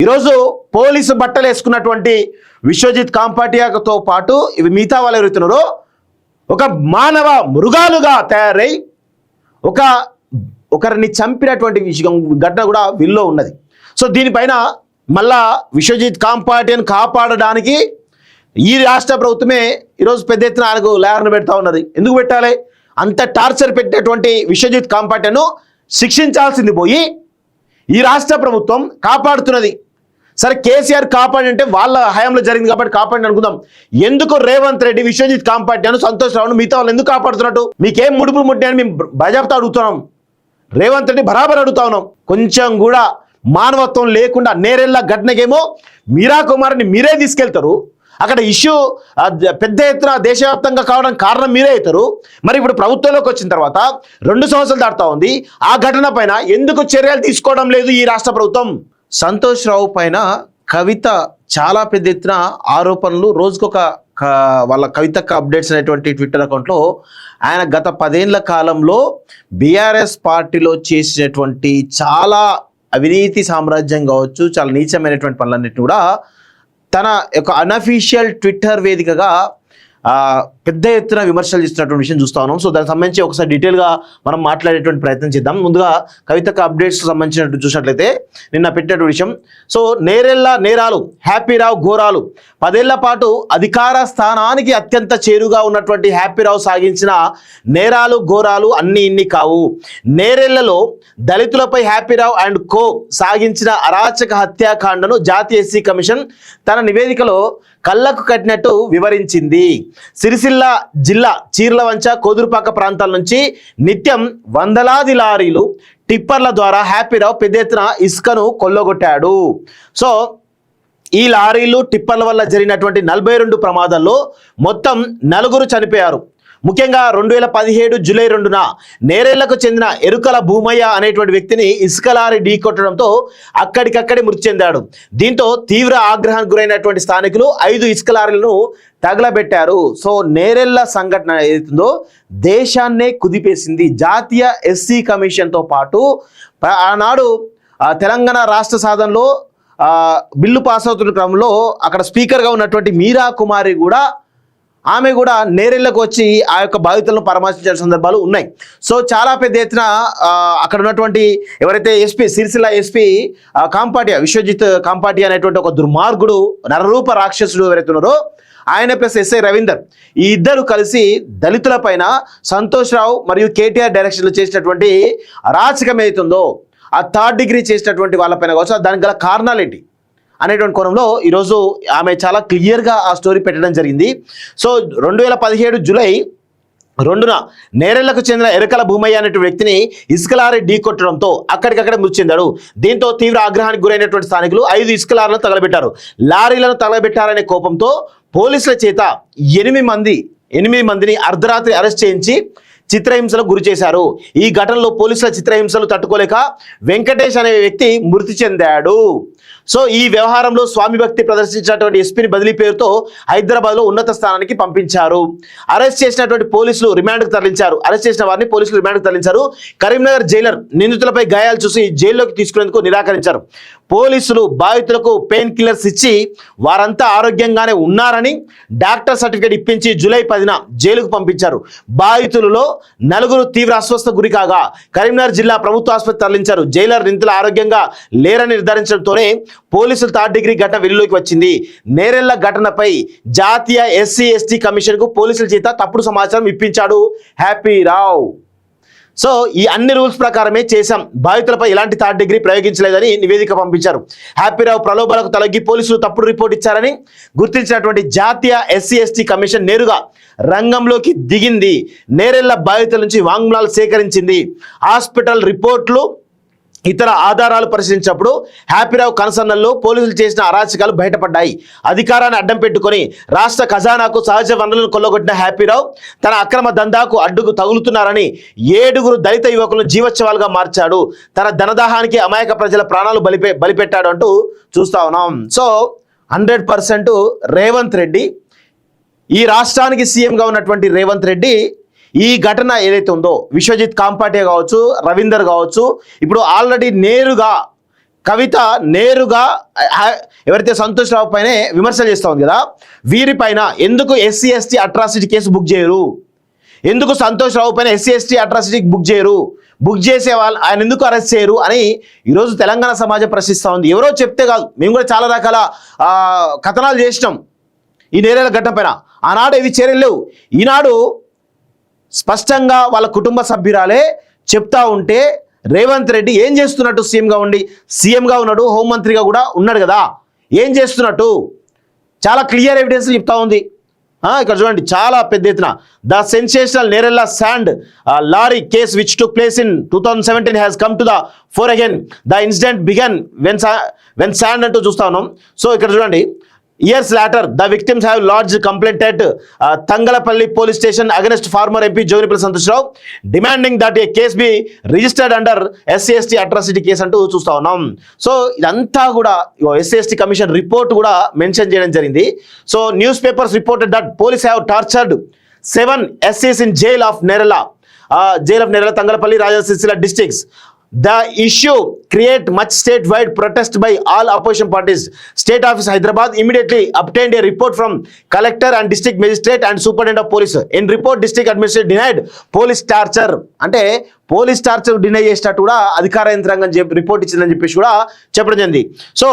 ఈరోజు పోలీసు బట్టలు వేసుకున్నటువంటి విశ్వజిత్ కాంపాటియాతో పాటు ఇవి మిగతా వాళ్ళు ఎవరుతున్నారో ఒక మానవ మృగాలుగా తయారై ఒకరిని చంపినటువంటి ఘటన కూడా వీళ్ళలో ఉన్నది. సో దీనిపైన మళ్ళా విశ్వజిత్ కాంపాటియాను కాపాడడానికి ఈ రాష్ట్ర ప్రభుత్వమే ఈరోజు పెద్ద ఎత్తున ఆయనకు లేఖను పెడతా ఉన్నది. ఎందుకు పెట్టాలి? అంత టార్చర్ పెట్టినటువంటి విశ్వజిత్ కాంపాటియాను శిక్షించాల్సింది పోయి ఈ రాష్ట్ర ప్రభుత్వం కాపాడుతున్నది. సరే కేసీఆర్ కాపాడంటే వాళ్ళ హయాంలో జరిగింది కాబట్టి కాపాడి అనుకుందాం. ఎందుకు రేవంత్ రెడ్డి విశ్వజిత్ కాంపాటియాను సంతోష్ రావును మిగతా వాళ్ళు ఎందుకు కాపాడుతున్నట్టు? మీకేం ముడుపులు ముట్టాయని మేము బజాబ్తా అడుగుతున్నాం. రేవంత్ రెడ్డి బరాబర్ అడుగుతా ఉన్నాం. కొంచెం కూడా మానవత్వం లేకుండా నేరెళ్ళ ఘటనకేమో మీరా కుమార్ని మీరే తీసుకెళ్తారు. అక్కడ ఇష్యూ పెద్ద ఎత్తున దేశవ్యాప్తంగా కావడం కారణం మీరే అవుతారు. మరి ఇప్పుడు ప్రభుత్వంలోకి వచ్చిన తర్వాత 2 సంవత్సరాలు దాటుతా ఉంది. ఆ ఘటన పైన ఎందుకు చర్యలు తీసుకోవడం లేదు ఈ రాష్ట్ర ప్రభుత్వం? సంతోష్ రావు పైన కవిత చాలా పెద్ద ఎత్తున ఆరోపణలు రోజుకొక వాళ్ళ కవితక్క అప్డేట్స్ అనేటువంటి ట్విట్టర్ అకౌంట్లో ఆయన గత 10 ఏళ్ల కాలంలో బీఆర్ఎస్ పార్టీలో చేసినటువంటి చాలా అవినీతి సామ్రాజ్యం కావచ్చు, చాలా నీచమైనటువంటి పనులన్నింటినీ కూడా తన యొక్క అన్అఫీషియల్ ట్విట్టర్ వేదికగా పెద్ద ఎత్తున విమర్శలు చేస్తున్నటువంటి విషయం చూస్తా ఉన్నాం. సో దానికి సంబంధించి ఒకసారి డీటెయిల్గా మనం మాట్లాడేటువంటి ప్రయత్నం చేద్దాం. ముందుగా కవితకు అప్డేట్స్ సంబంధించినట్టు చూసినట్లయితే నిన్న పెట్టినటువంటి విషయం. సో నేరెళ్ళ నేరాలు హ్యాపీరావు ఘోరాలు 10 ఏళ్ల పాటు అధికార స్థానానికి అత్యంత చేరుగా ఉన్నటువంటి హ్యాపీరావు సాగించిన నేరాలు ఘోరాలు అన్ని ఇన్ని కావు. నేరెళ్లలో దళితులపై హ్యాపీరావు అండ్ కో సాగించిన అరాచక హత్యాకాండను జాతీయ ఎస్సీ కమిషన్ తన నివేదికలో కళ్ళకు కట్టినట్టు వివరించింది. సిరిసిల్ల జిల్లా చీర్లవంచ కోదురుపాక ప్రాంతాల నుంచి నిత్యం వందలాది లారీలు టిప్పర్ల ద్వారా హ్యాపీరావు పెద్ద ఎత్తున ఇసుకను కొల్లగొట్టాడు. సో ఈ లారీలు టిప్పర్ల వల్ల జరిగినటువంటి 42 ప్రమాదాల్లో మొత్తం 4 చనిపోయారు. ముఖ్యంగా 2017 జూలై 2న నేరేళ్లకు చెందిన ఎరుకల భూమయ్య అనేటువంటి వ్యక్తిని ఇసుక లారీ ఢీకొట్టడంతో అక్కడికక్కడే మృతి చెందాడు. దీంతో తీవ్ర ఆగ్రహానికి గురైనటువంటి స్థానికులు 5 ఇసుక లారీలను తగలబెట్టారు. సో నేరెళ్ల సంఘటన ఏదైతుందో దేశాన్నే కుదిపేసింది. జాతీయ ఎస్సీ కమిషన్తో పాటు ఆనాడు తెలంగాణ రాష్ట్ర సాధనలో బిల్లు పాస్ అవుతున్న క్రమంలో అక్కడ స్పీకర్గా ఉన్నటువంటి మీరా కుమారి కూడా ఆమె కూడా నేరెళ్లకు వచ్చి ఆ యొక్క బాధితులను పరామర్శించిన సందర్భాలు ఉన్నాయి. సో చాలా పెద్ద ఎత్తున అక్కడ ఉన్నటువంటి ఎవరైతే ఎస్పీ సిరిసిల్ల ఎస్పీ కాంపాటియా విశ్వజిత్ కాంపాటియా అనేటువంటి ఒక దుర్మార్గుడు నరరూప రాక్షసుడు ఎవరైతే ఉన్నారో ఆయన ప్లస్ ఎస్ఐ రవీందర్ ఈ ఇద్దరు కలిసి దళితుల పైన సంతోష్ రావు మరియు కేటీఆర్ డైరెక్షన్లో చేసినటువంటి అరాచకం ఏదైతుందో ఆ 3rd డిగ్రీ చేసినటువంటి వాళ్ళపైన కావచ్చు దానికి గల కారణాలు ఏంటి అనేటువంటి కోణంలో ఈరోజు ఆమె చాలా క్లియర్గా ఆ స్టోరీ పెట్టడం జరిగింది. సో 2017 జూలై 2న నేరెళ్లకు చెందిన ఎరకల భూమయ్య అనేటువంటి వ్యక్తిని ఇసుక లారీ ఢీకొట్టడంతో అక్కడికక్కడే మృతి చెందాడు. దీంతో తీవ్ర ఆగ్రహానికి గురైనటువంటి స్థానికులు 5 ఇసుక లారీలను తగలబెట్టారు. లారీలను తగలబెట్టారనే కోపంతో పోలీసుల చేత 8 మందిని అర్ధరాత్రి అరెస్ట్ చేయించి చిత్రహింసలకు గురి చేశారు. ఈ ఘటనలో పోలీసుల చిత్రహింసలు తట్టుకోలేక వెంకటేష్ అనే వ్యక్తి మృతి చెందాడు. సో ఈ వ్యవహారంలో స్వామి భక్తి ప్రదర్శించినటువంటి ఎస్పీని బదిలీ పేరుతో హైదరాబాద్లో ఉన్నత స్థానానికి పంపించారు. అరెస్ట్ చేసినటువంటి పోలీసులు రిమాండ్కు తరలించారు. అరెస్ట్ చేసిన వారిని పోలీసులు రిమాండ్కు తరలించారు. కరీంనగర్ జైలర్ నిందితులపై గాయాలు చూసి జైల్లోకి తీసుకునేందుకు నిరాకరించారు. పోలీసులు బాధితులకు పెయిన్ కిల్లర్స్ ఇచ్చి వారంతా ఆరోగ్యంగానే ఉన్నారని డాక్టర్ సర్టిఫికేట్ ఇప్పించి జూలై 10న జైలుకు పంపించారు. బాధితులలో 4 తీవ్ర అస్వస్థ గురి కాగా కరీంనగర్ జిల్లా ప్రభుత్వ ఆసుపత్రి తరలించారు. జైలర్ నిందితులు ఆరోగ్యంగా లేరని నిర్ధారించడంతోనే పోలీసులు 3rd డిగ్రీ ఘటన వెలుగులోకి వచ్చింది. నేరెళ్ల ఘటనపై జాతీయ ఎస్సీ ఎస్టీ కమిషన్కు పోలీసుల చేత తప్పుడు సమాచారం ఇప్పించాడు హ్యాపీరావు. సో ఈ అన్ని రూల్స్ ప్రకారమే చేశాం, బాధితులపై ఎలాంటి 3rd డిగ్రీ ప్రయోగించలేదని నివేదిక పంపించారు. హ్యాపీరావు ప్రలోభాలకు తలగి పోలీసులు తప్పుడు రిపోర్ట్ ఇచ్చారని గుర్తించినటువంటి జాతీయ ఎస్సీ ఎస్టీ కమిషన్ నేరుగా రంగంలోకి దిగింది. నేరెళ్ల బాధితుల నుంచి వాంగ్మూలాలు సేకరించింది. హాస్పిటల్ రిపోర్ట్లు ఇతర ఆధారాలు పరిశీలించినప్పుడు హ్యాపీరావు కనసన్నల్లో పోలీసులు చేసిన అరాచకాలు బయటపడ్డాయి. అధికారాన్ని అడ్డం పెట్టుకొని రాష్ట్ర ఖజానాకు సహజ వనరులను కొల్లగొట్టిన హ్యాపీరావు తన అక్రమ దందాకు అడ్డుకు తగులుతున్నారని 7 దళిత యువకులను జీవోత్సవాలుగా మార్చాడు. తన ధనదాహానికి అమాయక ప్రజల ప్రాణాలు బలిపెట్టాడు అంటూ చూస్తా ఉన్నాం. సో 100% రేవంత్ రెడ్డి ఈ రాష్ట్రానికి సీఎంగా ఉన్నటువంటి రేవంత్ రెడ్డి ఈ ఘటన ఏదైతే ఉందో విశ్వజిత్ కాంపాటియా కావచ్చు, రవీందర్ కావచ్చు, ఇప్పుడు ఆల్రెడీ నేరుగా కవిత నేరుగా ఎవరైతే సంతోష్ రావు పైనే విమర్శలు చేస్తూ ఉంది కదా, వీరిపైన ఎందుకు SC ST atrocity case book చేయరు, ఎందుకు సంతోష్ రావు పైన ఎస్సీ ఎస్టీ అట్రాసిటీ బుక్ చేయరు, బుక్ చేసే వాళ్ళు ఆయన ఎందుకు అరెస్ట్ చేయరు అని ఈరోజు తెలంగాణ సమాజం ప్రశ్నిస్తూ ఉంది. ఎవరో చెప్తే కాదు, మేము కూడా చాలా రకాల కథనాలు చేసినాం ఈ నేరేళ్ల ఘట్టం పైన. ఆనాడు ఇవి చర్యలు లేవు. ఈనాడు స్పష్టంగా వాళ్ళ కుటుంబ సభ్యురాలే చెప్తా ఉంటే రేవంత్ రెడ్డి ఏం చేస్తున్నట్టు, సీఎంగా ఉన్నాడు, హోంమంత్రిగా కూడా ఉన్నాడు కదా, ఏం చేస్తున్నట్టు చాలా క్లియర్ ఎవిడెన్స్ చెప్తా ఉంది. ఇక్కడ చూడండి, చాలా పెద్ద ఎత్తున the sensational Nerella sand lorry case which took place in 2017 has come to the fore again. The incident began when sand అంటూ చూస్తా ఉన్నాం. సో ఇక్కడ చూడండి, years later the victims have lodged complaint at Tangalapalli police station against former MP Joginipalli Santosh Rao, demanding that a case be registered under SC/ST atrocity case అంటూ చూస్తా ఉన్నాం. So ఇదంతా కూడా SC/ST కమిషన్ రిపోర్ట్ కూడా mention చేయడం జరిగింది. So news papers reported that police have tortured 7 SCs in jail of Nerala, Tangalapalli, Rajasthan, Sircilla districts. The issue create much statewide protest by all opposition parties. State Office Hyderabad immediately obtained a report from collector and district magistrate and superintendent of police. In report, district administrator denied police torture. అంటే police torture deny చేసినట్టు కూడా అధికార యంత్రాంగం report ఇచ్చిందని చెప్పేసి కూడా చెప్పడం జరిగింది. So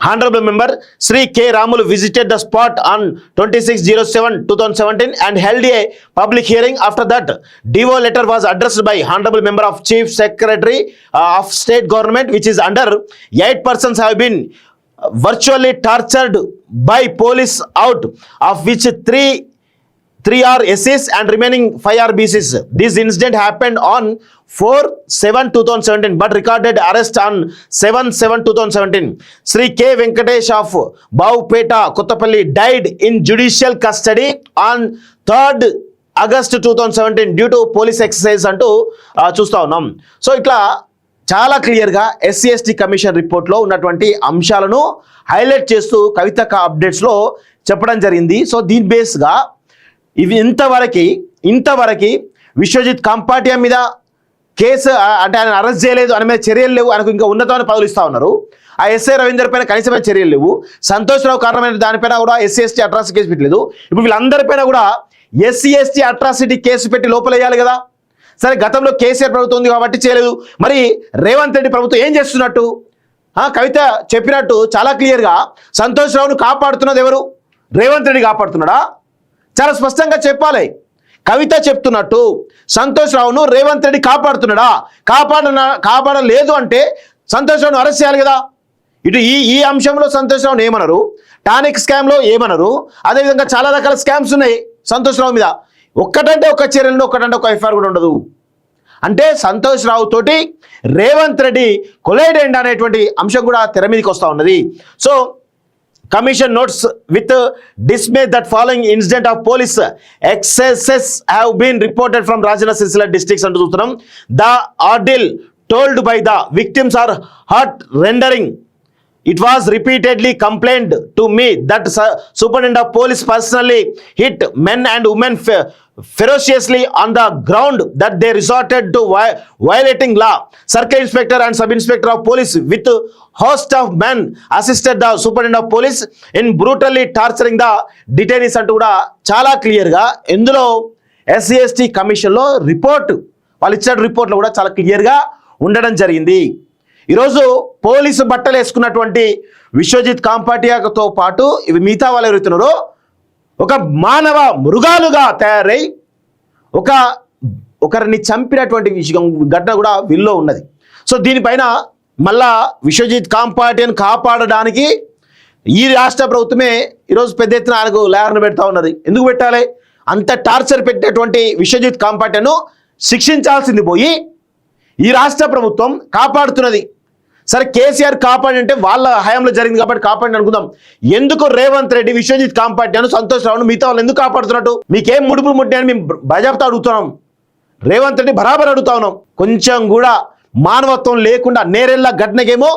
Honorable Member Sri K. Ramulu visited the spot on 26/07/2017 and held a public hearing. After that, DO letter was addressed by Honorable Member of Chief Secretary of State Government, which is under 8 persons have been virtually tortured by police, out of which 3 are SCs and remaining 5 are BCs. This incident happened on 4/7/2017 but recorded arrest on 7/7/2017. Sri K. Venkatesh of Baupeta, Kottapalli died in judicial custody on 3rd August 2017 due to police exercise అంటూ చూస్తూ ఉన్నాం. So ఇట్లా చాలా క్లియర్గా SC/ST commission రిపోర్ట్లో ఉన్నటువంటి అంశాలను highlight చేస్తూ కవిత అప్డేట్స్లో చెప్పడం జరిగింది. సో దీని బేస్గా ఇవి ఇంతవరకు విశ్వజిత్ కాంపాటియా మీద కేసు అంటే ఆయన అరెస్ట్ చేయలేదు, ఆయన మీద చర్యలు లేవు, ఆయనకు ఇంకా ఉన్నతమైన పదవులు ఇస్తూ ఉన్నారు. ఆ ఎస్ఐ రవీందర్ పైన కనీసమైన చర్యలు లేవు. సంతోష్ రావు కారణమైన దానిపైన కూడా SC/ST అట్రాసిటీ కేసు పెట్టలేదు. ఇప్పుడు వీళ్ళందరిపైన కూడా SC/ST అట్రాసిటీ కేసు పెట్టి లోపలేయాలి కదా. సరే, గతంలో కేసీఆర్ ప్రభుత్వం ఉంది కాబట్టి చేయలేదు. మరి రేవంత్ రెడ్డి ప్రభుత్వం ఏం చేస్తున్నట్టు? కవిత చెప్పినట్టు చాలా క్లియర్గా సంతోష్ రావును కాపాడుతున్నది ఎవరు? రేవంత్ రెడ్డి కాపాడుతున్నాడా? చాలా స్పష్టంగా చెప్పాలి. కవిత చెప్తున్నట్టు సంతోష్ రావును రేవంత్ రెడ్డి కాపాడుతున్నాడా? కాపాడలేదు అంటే సంతోష్ రావును అరెస్ట్ చేయాలి కదా. ఇటు ఈ అంశంలో సంతోష్ రావును ఏమన్నారు, టానిక్ స్కామ్లో ఏమన్నారు, అదేవిధంగా చాలా రకాల స్కామ్స్ ఉన్నాయి సంతోష్ రావు మీద. ఒక్కటంటే ఒక చర్యలు, ఒక్కటంటే ఒక ఎఫ్ఐఆర్ కూడా ఉండదు. అంటే సంతోష్ రావు తోటి రేవంత్ రెడ్డి కొలైడ్ అయ్యిండు అనేటువంటి అంశం కూడా తెర మీదకి వస్తూ ఉన్నది. So Commission notes with dismay that following incident of police excesses have been reported from Rajasthan, Sircilla districts అంటూ చూస్తున్నాం. The ordeal told by the victims are heart-rending. It was repeatedly complained to me that Superintendent of Police personally hit men and women ferociously on the ground that they resorted to violating law. Circle Inspector and Sub Inspector of Police with host of men assisted the Superintendent of Police in brutally torturing the detainees అంటూ కూడా చాలా క్లియర్గా ఇందులో SC/ST కమిషన్లో వాళ్ళు ఇచ్చిన రిపోర్ట్లో కూడా చాలా క్లియర్గా ఉండడం జరిగింది. ఈరోజు పోలీసు బట్టలు వేసుకున్నటువంటి విశ్వజిత్ కాంపాటియాతో పాటు ఇవి మిగతా వాళ్ళు ఎవరుతున్నారో ఒక మానవ మృగాలుగా తయారై ఒకరిని చంపినటువంటి ఘటన కూడా వీళ్ళలో ఉన్నది. సో దీనిపైన మళ్ళా విశ్వజిత్ కాంపాటియాను కాపాడడానికి ఈ రాష్ట్ర ప్రభుత్వమే ఈరోజు పెద్ద ఎత్తున ఆయనకు లేఖను పెడతా ఉన్నది. ఎందుకు పెట్టాలి? అంత టార్చర్ పెట్టేటువంటి విశ్వజిత్ కాంపాటియాను శిక్షించాల్సింది పోయి ఈ రాష్ట్ర ప్రభుత్వం కాపాడుతున్నది. సరే, కేసీఆర్ కాపాడంటే వాళ్ళ హయాంలో జరిగింది కాబట్టి కాపాడి అనుకుందాం. ఎందుకు రేవంత్ రెడ్డి విశ్వజిత్ కాంపాటియాను, సంతోష్ రావును మిగతా వాళ్ళు ఎందుకు కాపాడుతున్నట్టు? మీకేం ముడుపులు ముట్టాయని మేము బజాబ్తా అడుగుతున్నాం. రేవంత్ రెడ్డి బరాబర్ అడుగుతా ఉన్నాం. కొంచెం కూడా మానవత్వం లేకుండా నేరెళ్ళ ఘటనకేమో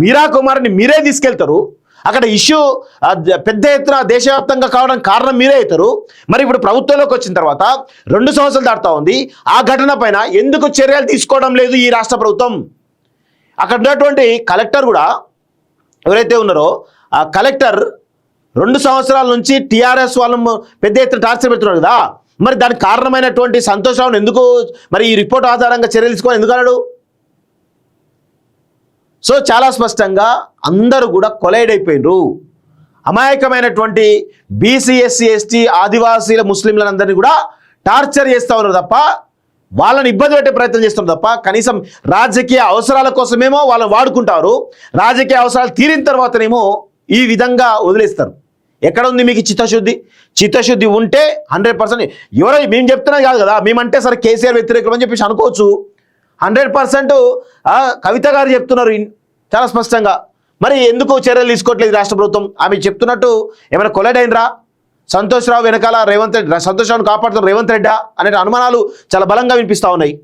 మీరా కుమార్ని మీరే తీసుకెళ్తారు. అక్కడ ఇష్యూ పెద్ద ఎత్తున దేశవ్యాప్తంగా కావడానికి కారణం మీరే అవుతారు. మరి ఇప్పుడు ప్రభుత్వంలోకి వచ్చిన తర్వాత 2 సంవత్సరాలు దాటుతా ఉంది. ఆ ఘటన పైన ఎందుకు చర్యలు తీసుకోవడం లేదు ఈ రాష్ట్ర ప్రభుత్వం? అక్కడ ఉన్నటువంటి కలెక్టర్ కూడా ఎవరైతే ఉన్నారో ఆ కలెక్టర్ 2 సంవత్సరాల నుంచి టీఆర్ఎస్ వాళ్ళు పెద్ద ఎత్తున టార్చర్ పెడుతున్నారు కదా, మరి దానికి కారణమైనటువంటి సంతోష్ రావును ఎందుకు మరి ఈ రిపోర్ట్ ఆధారంగా చర్యలు తీసుకోవాలి ఎందుకు అన్నాడు? సో చాలా స్పష్టంగా అందరూ కూడా కొలైడ్ అయిపోయినరు. అమాయకమైనటువంటి బీసీ ఎస్సీ ఎస్టీ ఆదివాసీల ముస్లింలందరినీ కూడా టార్చర్ చేస్తూ ఉన్నారు తప్ప, వాళ్ళని ఇబ్బంది పెట్టే ప్రయత్నం చేస్తున్నారు తప్ప, కనీసం రాజకీయ అవసరాల కోసమేమో వాళ్ళని వాడుకుంటారు, రాజకీయ అవసరాలు తీరిన తర్వాతనేమో ఈ విధంగా వదిలేస్తారు. ఎక్కడ ఉంది మీకు చిత్తశుద్ధి? చిత్తశుద్ధి ఉంటే 100% ఎవరో మేము చెప్తున్నది కాదు కదా, మేమంటే సరే కేసీఆర్ వ్యతిరేకం అని చెప్పేసి అనుకోవచ్చు. 100% కవిత గారు చెప్తున్నారు చాలా స్పష్టంగా. మరి ఎందుకు చర్యలు తీసుకోవట్లేదు రాష్ట్ర ప్రభుత్వం? ఆమె చెప్తున్నట్టు ఏమైనా కొలైడ్ అయినరా? సంతోష్ రావు వెనకాల రేవంత్ రెడ్డి, సంతోష్ రావును కాపాడుతున్న రేవంత్ రెడ్డా అనే అనుమానాలు చాలా బలంగా వినిపిస్తూ ఉన్నాయి.